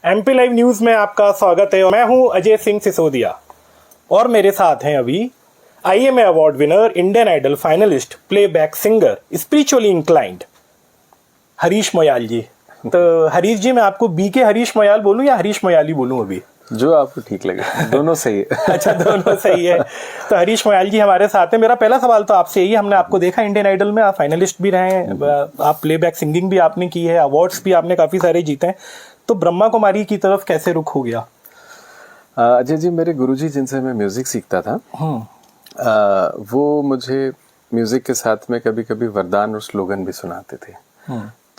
MP live news में आपका स्वागत है। मैं हूं अजय सिंह सिसोदिया और मेरे साथ हैं अभी IMA award winner, Indian Idol finalist, playback singer, spiritually inclined Harish Moyal ji. तो हरीश जी, मैं आपको बीके हरीश मोयाल बोलूं या हरीश मोयाली बोलूं? अभी जो आपको ठीक लगे, दोनों सही है। अच्छा, दोनों सही है। तो हरीश मोयाल जी हमारे साथ हैं। मेरा पहला सवाल तो आपसे यही, हमने आपको देखा इंडियन आइडल में, आप फाइनलिस्ट भी रहे हैं, आप प्लेबैक सिंगिंग भी आपने की है, अवार्ड्स भी आपने काफी सारे जीते हैं। तो ब्रह्मा कुमारी की तरफ कैसे रुख हो गया? अजय जी, मेरे गुरुजी जिनसे मैं म्यूजिक सीखता था, वो मुझे म्यूजिक के साथ में कभी कभी वरदान और स्लोगन भी सुनाते थे।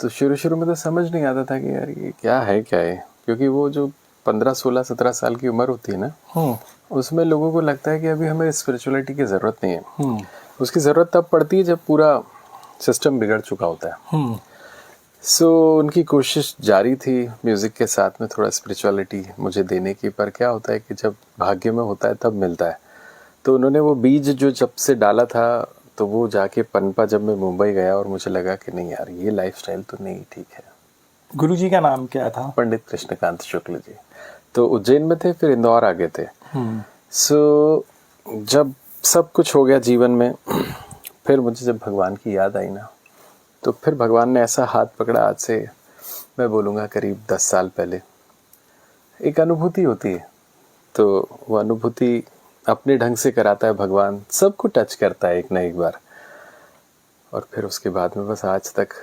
तो शुरू में तो समझ नहीं आता था कि यार ये क्या है, क्योंकि वो जो 15, 16, 17 साल की उम्र होती है ना, उसमें लोगों को लगता है कि अभी हमें स्पिरिचुअलिटी की जरूरत नहीं है। उसकी जरूरत तब पड़ती है जब पूरा सिस्टम बिगड़ चुका होता है। सो उनकी कोशिश जारी थी म्यूजिक के साथ में थोड़ा स्पिरिचुअलिटी मुझे देने की, पर क्या होता है कि जब भाग्य में होता है तब मिलता है। तो उन्होंने वो बीज जो जब से डाला था, तो वो जाके पनपा जब मैं मुंबई गया और मुझे लगा कि नहीं यार, ये लाइफस्टाइल तो नहीं ठीक है। गुरुजी का नाम क्या था? पंडित कृष्णकांत शुक्ल जी। तो उज्जैन में थे, फिर इंदौर आ गए थे। सो जब सब कुछ हो गया जीवन में, फिर मुझे जब भगवान की याद आई ना, तो फिर भगवान ने ऐसा हाथ पकड़ा, आज से मैं बोलूँगा करीब 10 साल पहले। एक अनुभूति होती है, तो वो अनुभूति अपने ढंग से कराता है भगवान, सबको टच करता है एक ना एक बार। और फिर उसके बाद में बस आज तक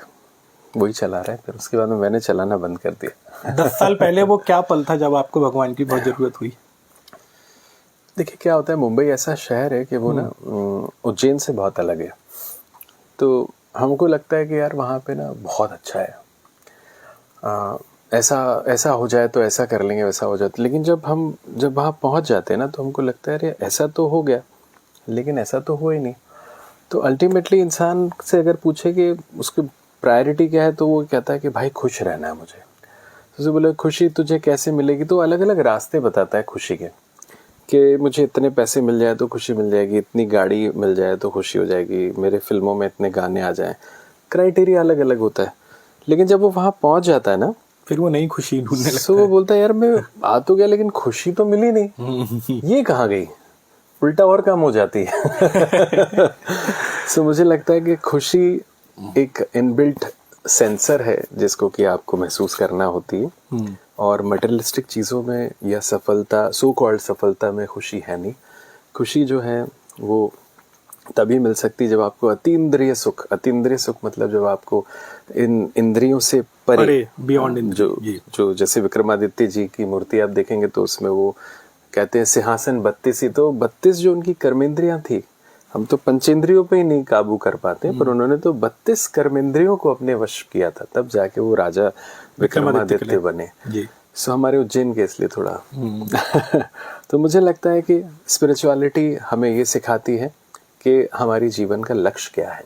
वही चला रहा है। फिर उसके बाद में मैंने चलाना बंद कर दिया। 10 साल पहले वो क्या पल था जब आपको भगवान की बहुत जरूरत हुई? देखिए क्या होता है, मुंबई ऐसा शहर है कि वो ना उज्जैन से बहुत अलग है। तो हमको लगता है कि यार वहाँ पे ना बहुत अच्छा है, ऐसा हो जाए तो ऐसा कर लेंगे, वैसा हो जाए। लेकिन जब वहाँ पहुँच जाते हैं ना, तो हमको लगता है अरे ऐसा तो हो गया, लेकिन ऐसा तो हुआ ही नहीं। तो अल्टीमेटली इंसान से अगर पूछे कि उसकी प्रायोरिटी क्या है, तो वो कहता है कि भाई खुश रहना है मुझे। तो उसे बोले खुशी तुझे कैसे मिलेगी, तो अलग अलग रास्ते बताता है खुशी के, कि मुझे इतने पैसे मिल जाए तो खुशी मिल जाएगी, इतनी गाड़ी मिल जाए तो खुशी हो जाएगी, मेरे फिल्मों में इतने गाने आ जाएं। क्राइटेरिया अलग अलग होता है। लेकिन जब वो वहाँ पहुँच जाता है ना, फिर वो नई खुशी ढूंढने लगता है। वो बोलता है यार मैं आ तो गया, लेकिन खुशी तो मिली नहीं, ये कहाँ गई? उल्टा और कम हो जाती है। सो मुझे लगता है कि खुशी एक इनबिल्ट सेंसर है जिसको कि आपको महसूस करना होती है। और मटेरियलिस्टिक चीज़ों में या सफलता, सो कॉल्ड सफलता में खुशी है नहीं। खुशी जो है वो तभी मिल सकती जब आपको अतीन्द्रिय सुख मतलब जब आपको इन इंद्रियों से परे, बियॉन्ड, जो जैसे विक्रमादित्य जी की मूर्ति आप देखेंगे तो उसमें वो कहते हैं सिंहासन 32 ही, तो 32 जो उनकी कर्मेंद्रियां थी, हम तो पंचेंद्रियों पे ही नहीं काबू कर पाते, पर उन्होंने तो 32 कर्मेंद्रियों को अपने वश किया था, तब जाके वो राजा विक्रमादित्य बने। सो हमारे उज्जैन के इसलिए थोड़ा तो मुझे लगता है कि स्पिरिचुअलिटी हमें ये सिखाती है कि हमारी जीवन का लक्ष्य क्या है।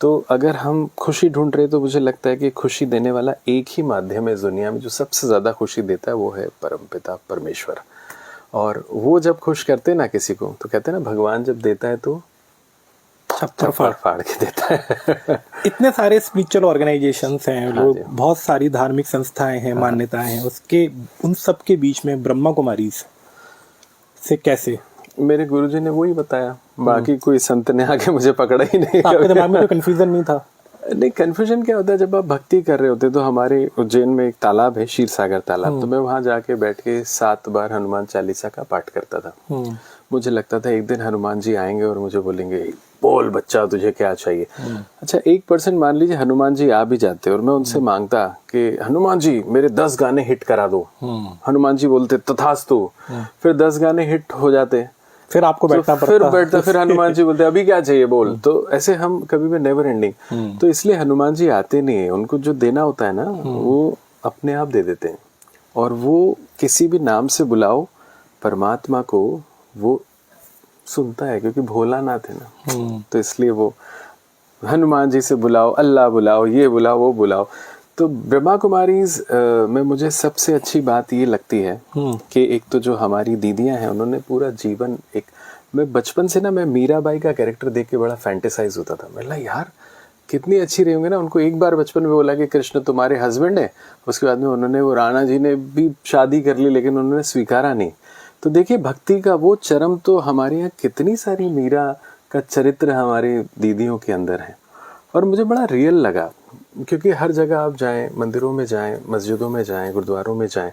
तो अगर हम खुशी ढूंढ रहे, तो मुझे लगता है कि खुशी देने वाला एक ही माध्यम है इस दुनिया में जो सबसे ज्यादा खुशी देता है, वो है परमपिता परमेश्वर। और वो जब खुश करते हैं ना किसी को, तो कहते हैं ना भगवान जब देता है तो छप्पर फाड़ के देता है। इतने सारे स्पिरिचुअल ऑर्गेनाइजेशंस हैं, लोग, बहुत सारी धार्मिक संस्थाएं हैं, मान्यताएं हैं, उसके उन सब के बीच में ब्रह्मा कुमारी से कैसे? मेरे गुरुजी ने वही बताया, बाकी कोई संत ने आके मुझे पकड़ा ही नहीं। आपके दिमाग में कोई कंफ्यूजन नहीं था? नहीं, कंफ्यूजन क्या होता है, जब आप भक्ति कर रहे होते तो हमारे उज्जैन में एक तालाब है, क्षीर सागर तालाब, तो मैं वहां जाके बैठ के 7 बार हनुमान चालीसा का पाठ करता था। मुझे लगता था एक दिन हनुमान जी आएंगे और मुझे बोलेंगे बोल बच्चा तुझे क्या चाहिए। अच्छा 1% मान लीजिए हनुमान जी आ भी जाते और मैं उनसे मांगता कि हनुमान जी मेरे 10 गाने हिट करा दो, हनुमान जी बोलते तथास्तु, फिर 10 गाने हिट हो जाते, फिर आपको बैठना पड़ता, फिर हनुमान जी बोलते अभी क्या चाहिए बोल। तो ऐसे हम कभी भी नेवर एंडिंग। तो इसलिए हनुमान जी आते नहीं है, उनको जो देना होता है ना वो अपने आप दे देते हैं। और वो किसी भी नाम से बुलाओ परमात्मा को, वो सुनता है, क्योंकि भोलानाथ है ना। तो इसलिए वो हनुमान जी से बुलाओ, अल्लाह बुलाओ, ये बुलाओ, वो बुलाओ। तो ब्रह्मा कुमारीज में मुझे सबसे अच्छी बात ये लगती है कि एक तो जो हमारी दीदियां हैं, उन्होंने पूरा जीवन मैं बचपन से ना, मैं मीराबाई का कैरेक्टर देख के बड़ा फैंटेसाइज होता था। मैं यार कितनी अच्छी रही होंगी ना। उनको एक बार बचपन में बोला कि कृष्ण तुम्हारे हस्बैंड है, उसके बाद में उन्होंने, वो राणा जी ने भी शादी कर ली लेकिन उन्होंने स्वीकारा नहीं। तो देखिए भक्ति का वो चरम तो हमारे यहाँ कितनी सारी मीरा का चरित्र हमारी दीदियों के अंदर है। और मुझे बड़ा रियल लगा, क्योंकि हर जगह आप जाएं, मंदिरों में जाएं, मस्जिदों में जाएं, गुरुद्वारों में जाएं,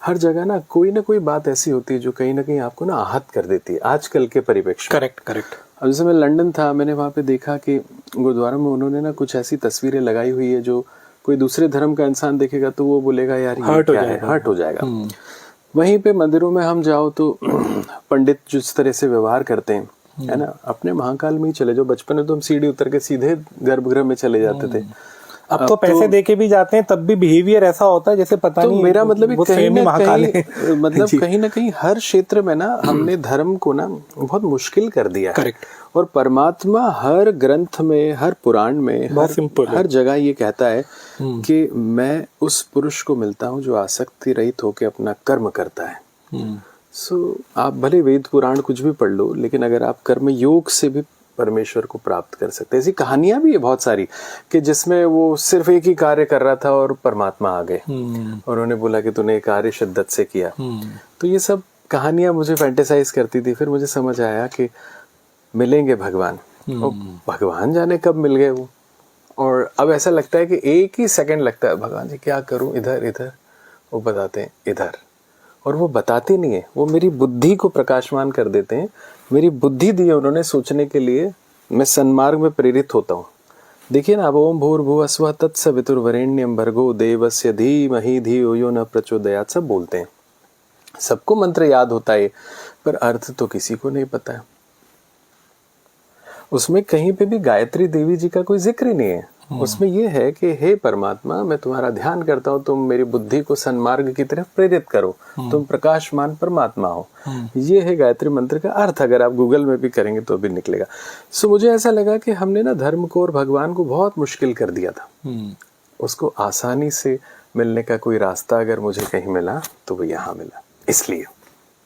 हर जगह ना कोई बात ऐसी होती है जो कहीं ना कहीं आपको ना आहत कर देती है आजकल के परिप्रेक्ष्य। करेक्ट। अब जैसे मैं लंदन था, मैंने वहाँ पे देखा कि गुरुद्वारा में उन्होंने ना कुछ ऐसी तस्वीरें लगाई हुई है जो कोई दूसरे धर्म का इंसान देखेगा तो वो बोलेगा यार ये क्या है, हर्ट हो जाएगा। वहीं पे मंदिरों में हम जाओ तो पंडित जिस तरह से व्यवहार करते हैं, है ना, अपने महाकाल में ही चले जाओ। बचपन में तो हम सीढ़ी उतर के सीधे गर्भगृह में चले जाते थे। अब तो पैसे देके भी जाते हैं तब भी बिहेवियर ऐसा होता है जैसे पता तो नहीं। मेरा मतलब कहीं ना कहीं हर क्षेत्र में ना हमने धर्म को ना बहुत मुश्किल कर दिया है। करेक्ट। और परमात्मा हर ग्रंथ में, हर पुराण में, हर जगह ये कहता है कि मैं उस पुरुष को मिलता हूँ जो आसक्ति रहित होकर अपना कर्म करता है। सो आप भले वेद पुराण कुछ भी पढ़ लो, लेकिन अगर आप कर्म योग से भी परमेश्वर को प्राप्त कर सकते हैं। ऐसी कहानियां भी है बहुत सारी कि जिसमें वो सिर्फ एक ही कार्य कर रहा था और परमात्मा आ गए और उन्होंने बोला कि तूने कार्य शिद्दत से किया। तो ये सब कहानियां मुझे फैंटेसाइज करती थी। फिर मुझे समझ आया कि मिलेंगे भगवान, और भगवान जाने कब मिल गए वो। और अब ऐसा लगता है कि एक ही सेकंड लगता है, भगवान जी क्या करूं, इधर इधर, वो बताते हैं इधर। और वो बताते नहीं है, वो मेरी बुद्धि को प्रकाशमान कर देते हैं। मेरी बुद्धि दी है उन्होंने सोचने के लिए, मैं सन्मार्ग में प्रेरित होता हूँ। देखिए ना, अब ओम भूर्भुवः स्वः तत्सवितुर्वरेण्यं भर्गो देवस्य धीमहि धियो यो न प्रचोदयात् सब बोलते हैं। सबको मंत्र याद होता है, पर अर्थ तो किसी को नहीं पता है। उसमें कहीं पे भी गायत्री देवी जी का कोई जिक्र ही नहीं है। उसमें यह है कि हे परमात्मा, मैं तुम्हारा ध्यान करता हूँ, तुम मेरी बुद्धि को सन्मार्ग की तरफ प्रेरित करो, तुम प्रकाशमान परमात्मा हो। ये है गायत्री मंत्र का अर्थ। अगर आप गूगल में भी करेंगे तो भी निकलेगा। सो मुझे ऐसा लगा कि हमने ना धर्म को और भगवान को बहुत मुश्किल कर दिया था। उसको आसानी से मिलने का कोई रास्ता अगर मुझे कहीं मिला तो वो यहाँ मिला। इसलिए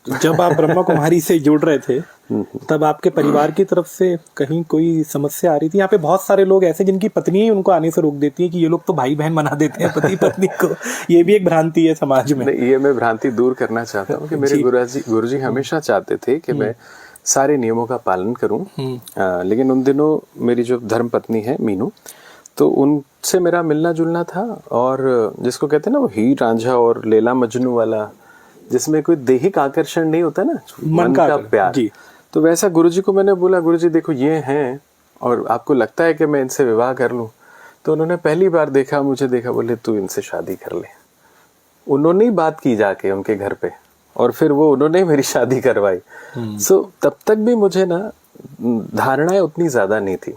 जब आप ब्रह्मा कुमारी से जुड़ रहे थे तब आपके परिवार की तरफ से कहीं कोई समस्या आ रही थी? यहाँ पे बहुत सारे लोग ऐसे जिनकी पत्नी ही उनको आने से रोक देती है कि ये लोग तो भाई बहन बना देते हैं पति पत्नी को। ये भी एक भ्रांति है समाज में। ये मैं भ्रांति दूर करना चाहता हूँ कि मेरे गुरुजी हमेशा चाहते थे कि मैं सारे नियमों का पालन करूं। लेकिन उन दिनों मेरी जो धर्म पत्नी है मीनू, तो उनसे मेरा मिलना जुलना था। और जिसको कहते हैं ना वो हीर रांझा और लैला मजनू वाला, जिसमें कोई दैहिक आकर्षण नहीं होता ना, मन का प्यार जी। तो वैसा गुरुजी को मैंने बोला, गुरुजी देखो ये हैं और आपको लगता है कि मैं इनसे विवाह कर लूं? तो उन्होंने पहली बार देखा, मुझे देखा, बोले तू इनसे शादी कर ले। उन्होंने ही बात की जाके उनके घर पे, और फिर वो उन्होंने मेरी शादी करवाई। सो तब तक भी मुझे ना धारणाएं उतनी ज्यादा नहीं थी।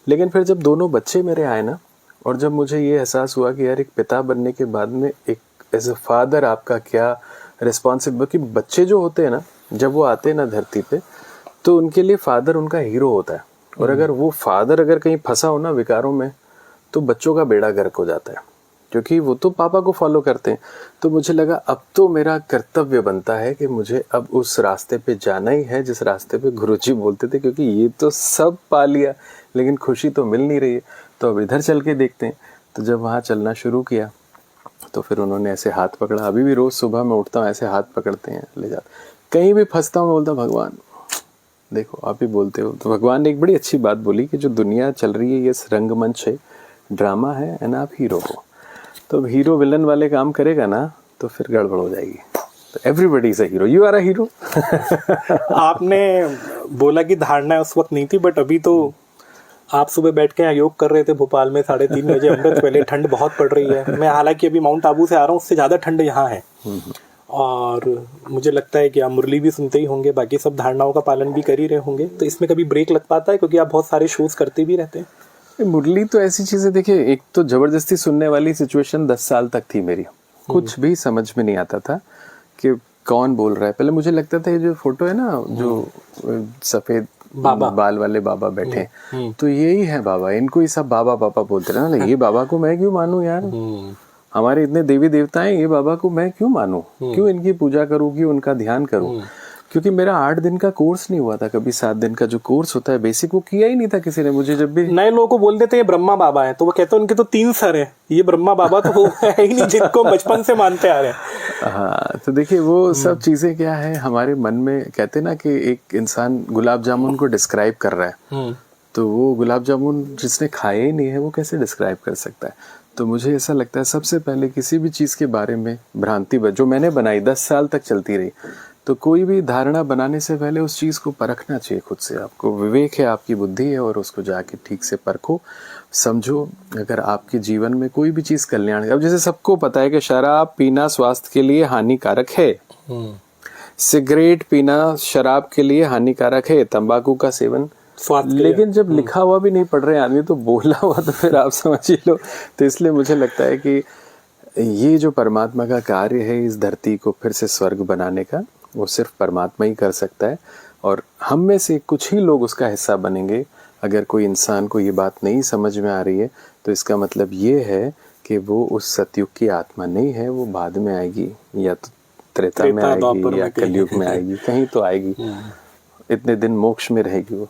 लेकिन फिर जब दोनों बच्चे मेरे आए ना, और जब मुझे ये एहसास हुआ कि यार एक पिता बनने के बाद में एक एज ए फादर आपका क्या रिस्पॉन्सिबल, कि बच्चे जो होते हैं ना, जब वो आते हैं ना धरती पे, तो उनके लिए फादर उनका हीरो होता है। और अगर वो फादर अगर कहीं फंसा हो ना विकारों में, तो बच्चों का बेड़ा गर्क हो जाता है, क्योंकि वो तो पापा को फॉलो करते हैं। तो मुझे लगा अब तो मेरा कर्तव्य बनता है कि मुझे अब उस रास्ते पे जाना ही है जिस रास्ते पे गुरुजी बोलते थे, क्योंकि ये तो सब पा लिया लेकिन खुशी तो मिल नहीं रही है, तो अब इधर चल के देखते हैं। तो जब वहाँ चलना शुरू किया तो फिर उन्होंने ऐसे हाथ पकड़ा। अभी भी रोज सुबह मैं उठता हूँ ऐसे हाथ पकड़ते हैं, ले जाते। कहीं भी फंसता हूँ मैं बोलता भगवान देखो आप ही बोलते हो। तो भगवान ने एक बड़ी अच्छी बात बोली कि जो दुनिया चल रही है ये रंगमंच है, ड्रामा है, एंड आप हीरो हो। तो अब हीरो विलन वाले काम करेगा ना तो फिर गड़बड़ हो जाएगी। तो everybody is a hero, you are a hero. आपने बोला कि धारणा उस वक्त नहीं थी, बट अभी तो आप सुबह बैठ के यहाँ योग कर रहे थे भोपाल में 3:30 बजे अमृत वेले। ठंड बहुत पड़ रही है। मैं हालांकि अभी माउंट आबू से आ रहा हूँ, उससे ज्यादा ठंड यहाँ है। और मुझे लगता है कि आप मुरली भी सुनते ही होंगे, बाकी सब धारणाओं का पालन भी कर ही रहे होंगे। तो इसमें कभी ब्रेक लग पाता है, क्योंकि आप बहुत सारे शोज करते भी रहते हैं? मुरली तो ऐसी चीज है, देखिए एक तो जबरदस्ती सुनने वाली सिचुएशन 10 साल तक थी मेरी। कुछ भी समझ में नहीं आता था कि कौन बोल रहा है। पहले मुझे लगता था ये जो फोटो है ना, जो सफेद बाल वाले बाबा बैठे, तो यही है बाबा, इनको ही सब बाबा बाबा बोलते रहे ना। ये बाबा को मैं क्यों मानूं यार, हमारे इतने देवी देवता हैं, ये बाबा को मैं क्यों मानूं, क्यों इनकी पूजा करूं, क्यों उनका ध्यान करूं। क्योंकि मेरा 8 दिन का कोर्स नहीं हुआ था कभी, 7 दिन का जो कोर्स होता है बेसिक, वो किया ही नहीं था किसी ने मुझे। जब भी नए लोगों को बोल देते ये ब्रह्मा बाबा है, तो वो कहते हैं उनके तो 3 सर है, ये ब्रह्मा बाबा तो वो है ही नहीं जिनको बचपन से मानते आ रहे हैं। हाँ, तो देखिए वो सब चीजें क्या है हमारे मन में, कहते हैं ना कि एक इंसान गुलाब जामुन को डिस्क्राइब कर रहा है, तो वो गुलाब जामुन जिसने खाया ही नहीं है वो कैसे डिस्क्राइब कर सकता है। तो मुझे ऐसा लगता है सबसे पहले किसी भी चीज़ के बारे में भ्रांति जो मैंने बनाई 10 साल तक चलती रही, तो कोई भी धारणा बनाने से पहले उस चीज़ को परखना चाहिए खुद से। आपको विवेक है, आपकी बुद्धि है, और उसको जाके ठीक से परखो, समझो। अगर आपके जीवन में कोई भी चीज़ कल्याण, अब जैसे सबको पता है कि शराब पीना स्वास्थ्य के लिए हानिकारक है, सिगरेट पीना शराब के लिए हानिकारक है, तंबाकू का सेवन, लेकिन जब लिखा हुआ भी नहीं पढ़ रहे आदमी तो बोला हुआ तो फिर आप समझ ही लो। तो इसलिए मुझे लगता है कि ये जो परमात्मा का कार्य है इस धरती को फिर से स्वर्ग बनाने का, वो सिर्फ परमात्मा ही कर सकता है, और हम में से कुछ ही लोग उसका हिस्सा बनेंगे। अगर कोई इंसान को ये बात नहीं समझ में आ रही है तो इसका मतलब ये है कि वो उस सतयुग की आत्मा नहीं है, वो बाद में आएगी, या तो त्रेता में आएगी या कलयुग में आएगी, कहीं तो आएगी, इतने दिन मोक्ष में रहेगी वो।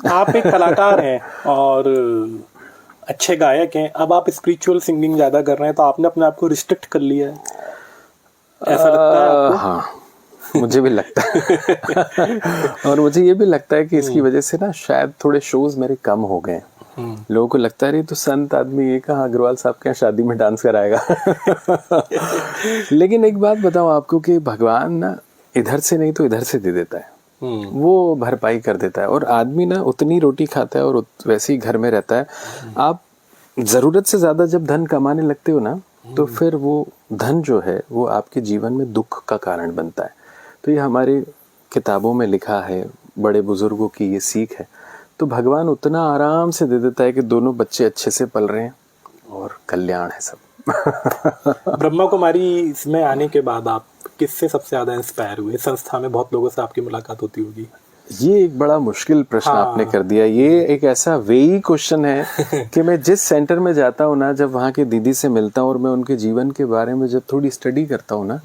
आप एक कलाकार हैं और अच्छे गायक हैं, अब आप स्पिरिचुअल सिंगिंग ज्यादा कर रहे हैं, तो आपने अपने आप को रिस्ट्रिक्ट कर लिया है, ऐसा लगता है आपको? हाँ, मुझे भी लगता है और मुझे ये भी लगता है कि इसकी वजह से ना शायद थोड़े शोज मेरे कम हो गए। लोगों को लगता है रे तो संत आदमी ये कहाँ अग्रवाल साहब के यहाँ शादी में डांस कराएगा लेकिन एक बात बताऊं आपको कि भगवान ना इधर से नहीं तो इधर से दे देता है, वो भरपाई कर देता है, और आदमी ना उतनी रोटी खाता है और वैसे ही घर में रहता है। आप जरूरत से ज्यादा जब धन कमाने लगते हो ना, तो फिर वो धन जो है वो आपके जीवन में दुख का कारण बनता है। तो ये हमारी किताबों में लिखा है, बड़े बुजुर्गों की ये सीख है। तो भगवान उतना आराम से दे देता है कि दोनों बच्चे अच्छे से पल रहे हैं और कल्याण है सब ब्रह्मा कुमारी इसमें आने के बाद आप किससे सबसे ज्यादा इंस्पायर हुए? संस्था में बहुत लोगों से आपकी मुलाकात होती होगी। ये एक बड़ा मुश्किल प्रश्न आपने कर दिया। ये एक ऐसा वेई क्वेश्चन है कि मैं जिस सेंटर में जाता हूँ ना, जब वहाँ के दीदी से मिलता हूँ और मैं उनके जीवन के बारे में जब थोड़ी स्टडी करता हूँ ना,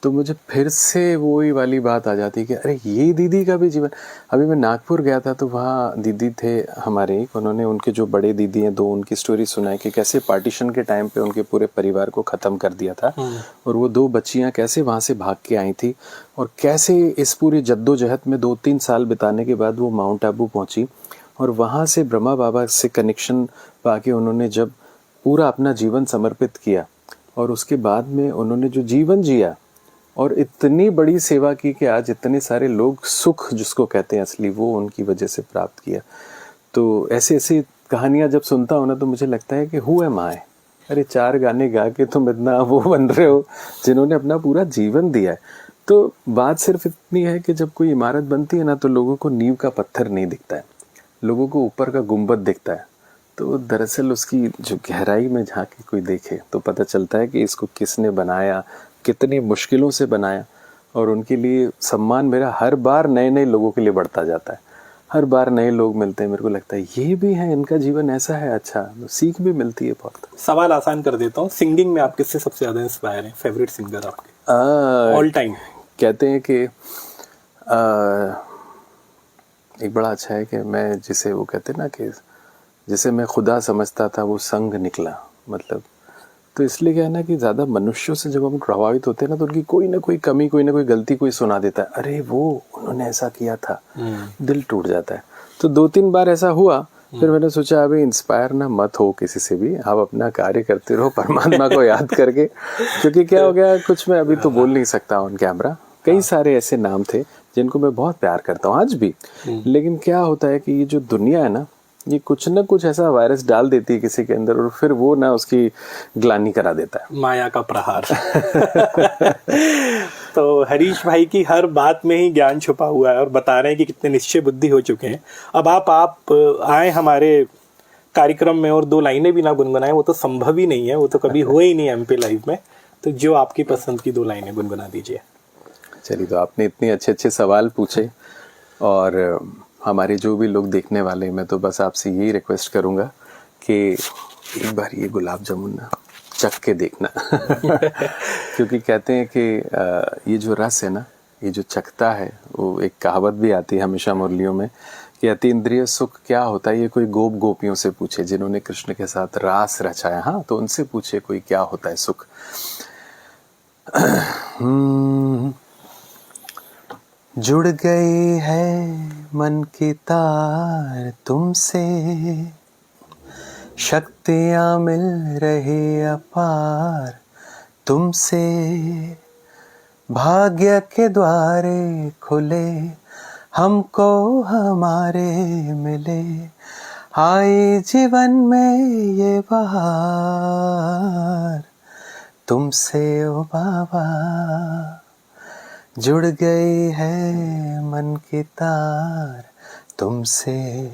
तो मुझे फिर से वही वाली बात आ जाती है कि अरे ये दीदी का भी जीवन। अभी मैं नागपुर गया था तो वहाँ दीदी थे हमारे, उन्होंने उनके जो बड़े दीदी हैं दो, उनकी स्टोरी सुनाई कि कैसे पार्टीशन के टाइम पे उनके पूरे परिवार को ख़त्म कर दिया था, और वो 2 बच्चियाँ कैसे वहाँ से भाग के आई थी, और कैसे इस पूरी जद्दोजहद में 2-3 साल बिताने के बाद वो माउंट आबू पहुँची, और वहाँ से ब्रह्मा बाबा से कनेक्शन पाके उन्होंने जब पूरा अपना जीवन समर्पित किया, और उसके बाद में उन्होंने जो जीवन जिया और इतनी बड़ी सेवा की कि आज इतने सारे लोग सुख जिसको कहते हैं असली, वो उनकी वजह से प्राप्त किया। तो ऐसी ऐसी कहानियाँ जब सुनता हूँ ना, तो मुझे लगता है कि हु एम आई, अरे 4 गाने गा के तुम इतना वो बन रहे हो जिन्होंने अपना पूरा जीवन दिया है। तो बात सिर्फ इतनी है कि जब कोई इमारत बनती है ना, तो लोगों को नींव का पत्थर नहीं दिखता है, लोगों को ऊपर का गुंबद दिखता है। तो दरअसल उसकी जो गहराई में झांक के कोई देखे तो पता चलता है कि इसको किसने बनाया, कितनी मुश्किलों से बनाया, और उनके लिए सम्मान मेरा हर बार नए नए लोगों के लिए बढ़ता जाता है। हर बार नए लोग मिलते हैं, मेरे को लगता है ये भी है, इनका जीवन ऐसा है, अच्छा, तो सीख भी मिलती है बहुत। सवाल आसान कर देता हूँ, सिंगिंग में आप किससे सबसे ज्यादा इंस्पायर हैं? फेवरेट सिंगर आपके ऑल टाइम? कहते हैं कि एक बड़ा अच्छा है कि मैं जिसे वो कहते हैं ना कि जिसे मैं खुदा समझता था वो संग निकला, मतलब तो इसलिए क्या है ना कि ज़्यादा मनुष्यों से जब हम प्रभावित होते हैं ना, तो उनकी कोई ना कोई कमी, कोई ना कोई गलती कोई सुना देता है, अरे वो उन्होंने ऐसा किया था, दिल टूट जाता है। तो 2-3 बार ऐसा हुआ, फिर मैंने सोचा अभी इंस्पायर ना मत हो किसी से भी, आप अपना कार्य करते रहो परमात्मा को याद करके। क्योंकि क्या हो गया, कुछ मैं अभी तो बोल नहीं सकता ऑन कैमरा, कई सारे ऐसे नाम थे जिनको मैं बहुत प्यार करता हूँ आज भी, लेकिन क्या होता है कि ये जो दुनिया है ना, ये कुछ ना कुछ ऐसा वायरस डाल देती है किसी के अंदर, और फिर वो ना उसकी ग्लानि करा देता है, माया का प्रहार तो हरीश भाई की हर बात में ही ज्ञान छुपा हुआ है, और बता रहे हैं कि कितने निश्चय बुद्धि हो चुके हैं। अब आप आए हमारे कार्यक्रम में और 2 लाइनें भी ना गुनगुनाएं, वो तो संभव ही नहीं है, वो तो कभी हुआ ही नहीं एमपी लाइव में। तो जो आपकी पसंद की 2 लाइनें गुनगुना दीजिए। चलिए, तो आपने इतने अच्छे अच्छे सवाल पूछे, और हमारे जो भी लोग देखने वाले, मैं तो बस आपसे यही रिक्वेस्ट करूँगा कि एक बार ये गुलाब जामुन ना चख के देखना क्योंकि कहते हैं कि ये जो रस है ना, ये जो चखता है, वो एक कहावत भी आती है हमेशा मुरलियों में कि अतीन्द्रिय सुख क्या होता है, ये कोई गोपियों से पूछे जिन्होंने कृष्ण के साथ रास रचाया, हाँ, तो उनसे पूछे कोई क्या होता है सुख। जुड़ गई है मन की तार तुमसे, शक्तियां मिल रही अपार तुमसे, भाग्य के द्वारे खुले हमको हमारे मिले, आई जीवन में ये बहार तुमसे ओ बाबा। जुड़ गई है मन की तार तुमसे,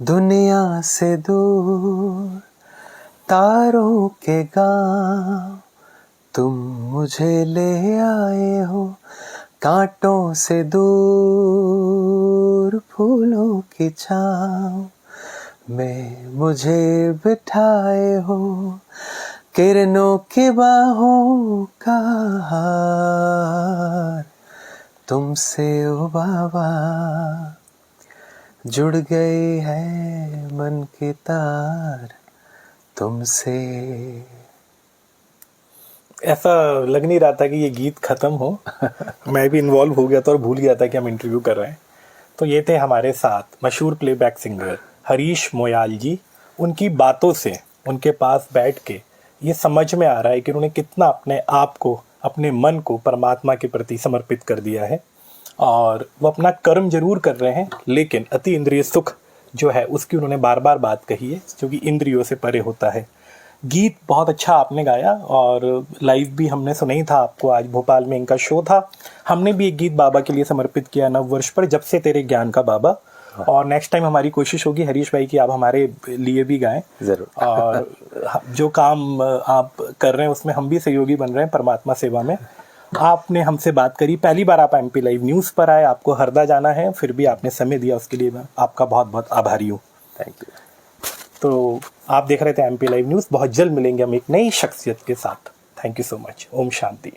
दुनिया से दूर तारों के गांव तुम मुझे ले आए हो, कांटों से दूर फूलों की छाँव में मुझे बिठाए हो, किरणों की बाहों का हार तुमसे ओ बाबा। जुड़ गई है मन की तार तुमसे। ऐसा लग नहीं रहा था कि ये गीत खत्म हो। मैं भी इन्वॉल्व हो गया था और भूल गया था कि हम इंटरव्यू कर रहे हैं। तो ये थे हमारे साथ मशहूर प्लेबैक सिंगर हरीश मोयाल जी। उनकी बातों से, उनके पास बैठ के ये समझ में आ रहा है कि उन्होंने कितना अपने आप को, अपने मन को परमात्मा के प्रति समर्पित कर दिया है। और वो अपना कर्म जरूर कर रहे हैं, लेकिन अति इंद्रिय सुख जो है उसकी उन्होंने बार बार बात कही है, जो कि इंद्रियों से परे होता है। गीत बहुत अच्छा आपने गाया और लाइव भी हमने सुना ही था आपको। आज भोपाल में इनका शो था, हमने भी एक गीत बाबा के लिए समर्पित किया नव वर्ष पर, जब से तेरे ज्ञान का बाबा। और नेक्स्ट टाइम हमारी कोशिश होगी हरीश भाई कि आप हमारे लिए भी गाएं जरूर। और जो काम आप कर रहे हैं उसमें हम भी सहयोगी बन रहे हैं परमात्मा सेवा में। आपने हमसे बात करी, पहली बार आप MP लाइव न्यूज़ पर आए, आपको हरदा जाना है, फिर भी आपने समय दिया, उसके लिए मैं आपका बहुत बहुत आभारी हूँ। Thank you. तो आप देख रहे थे MP लाइव न्यूज़। बहुत जल्द मिलेंगे हम एक नई शख्सियत के साथ। Thank you so much. ओम शांति।